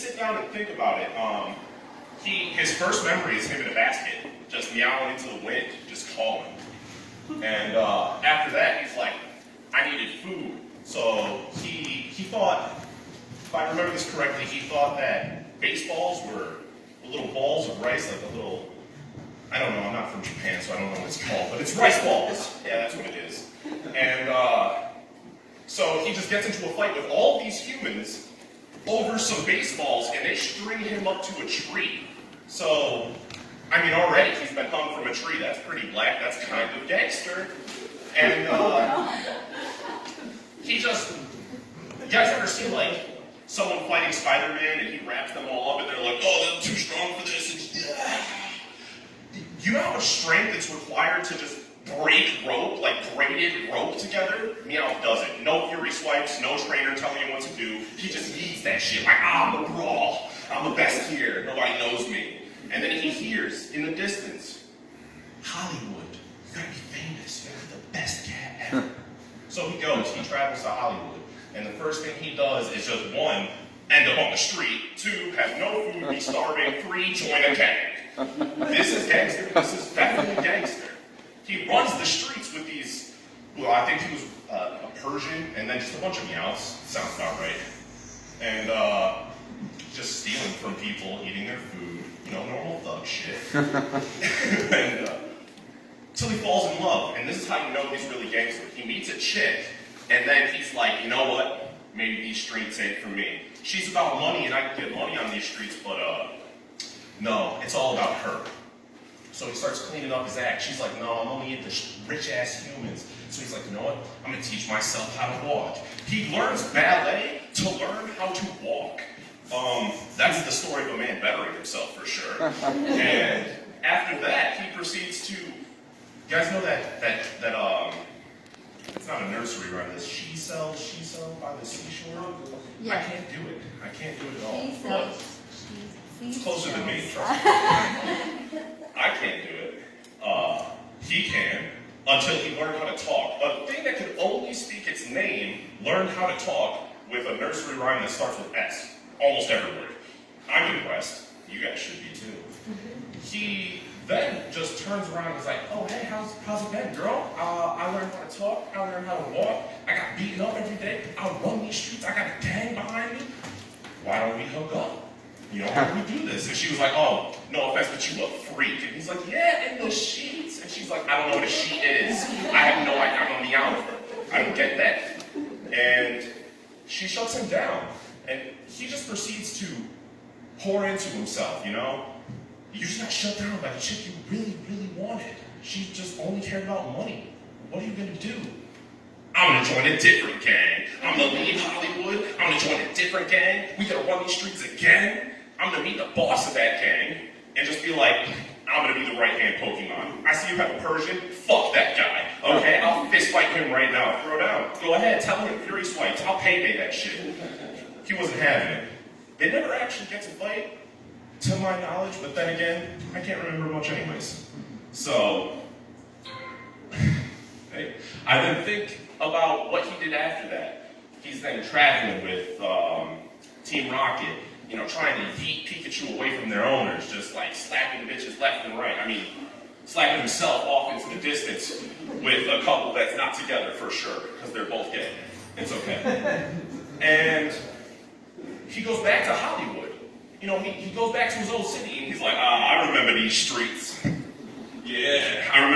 sit down and think about it, his first memory is him in a basket, just meowing into the wind, just calling. And after that, he's like, I needed food. So he thought, if I remember this correctly, he thought that baseballs were little balls of rice, like a little, I don't know, I'm not from Japan, so I don't know what it's called, but it's rice balls. Yeah, that's what it is. And so he just gets into a fight with all these humans over some baseballs, and they string him up to a tree. So, I mean, already he's been hung from a tree. That's pretty black. That's kind of gangster. And he just, you guys ever seen like someone fighting Spider-Man and he wraps them all up and they're like, oh, they're too strong for this. And, you know how much strength it's required to just break rope, like braided rope together? Meowth does it. No fury swipes, no trainer telling him what to do. He just needs that shit. Like, I'm the brawl. I'm the best here. Nobody knows me. And then he hears in the distance, Hollywood, you gotta be famous. You're the best cat ever. So he goes, he travels to Hollywood. And the first thing he does is just one, end up on the street. Two, have no food, be starving. Three, join a gang. This is gangster. This is definitely gangster. He runs the streets with these, well, I think he was a Persian, and then just a bunch of meows. Sounds about right. And just stealing from people, eating their food, you know, normal thug shit. And till he falls in love, and this is how you know he's really gangster. He meets a chick, and then he's like, you know what? Maybe these streets ain't for me. She's about money, and I can get money on these streets, but no, it's all about her. So he starts cleaning up his act. She's like, no, I'm only into rich-ass humans. So he's like, you know what? I'm going to teach myself how to walk. He learns ballet to learn how to walk. That's the story of a man bettering himself, for sure. And after that, he proceeds to, you guys know that it's not a nursery rhyme, this she sells by the seashore? Yeah. I can't do it. I can't do it at all. But it's closer than me, trust me. I can't do it. He can, until he learned how to talk. A thing that could only speak its name learned how to talk with a nursery rhyme that starts with S. Almost every word. I'm impressed. You guys should be too. He then just turns around and is like, oh, hey, how's it been, girl? I learned how to talk. I learned how to walk. I got beaten up every day. I run these streets. I got a gang behind me. Why don't we hook up? You know, how do we do this? And she was like, oh, no offense, but you a freak. And he's like, yeah, in the sheets. And she's like, I don't know what a sheet is. I have no idea. I'm meowing. I don't get that. And she shuts him down. And he just proceeds to pour into himself, you know? You just got shut down by the chick you really, really wanted. She just only cared about money. What are you gonna do? I'm gonna join a different gang. I'm gonna leave Hollywood. I'm gonna join a different gang. We gotta run these streets again. I'm gonna meet the boss of that gang and just be like, I'm gonna be the right-hand Pokemon. I see you have a Persian. Fuck that guy. Okay, I'll fist fight him right now. Throw down. Go ahead, tell him Fury Swipes. I'll payday that shit. He wasn't having it. They never actually get to fight, to my knowledge, but then again, I can't remember much anyways. So, hey, I then think about what he did after that. He's then traveling with Team Rocket, you know, trying to yeet Pikachu away from their owners, just like slapping the bitches left and right. I mean, slapping himself off into the distance with a couple that's not together for sure, because they're both gay. It's okay. And he goes back to Hollywood. You know, he goes back to his old city, and he's like, I remember these streets. Yeah, I remember.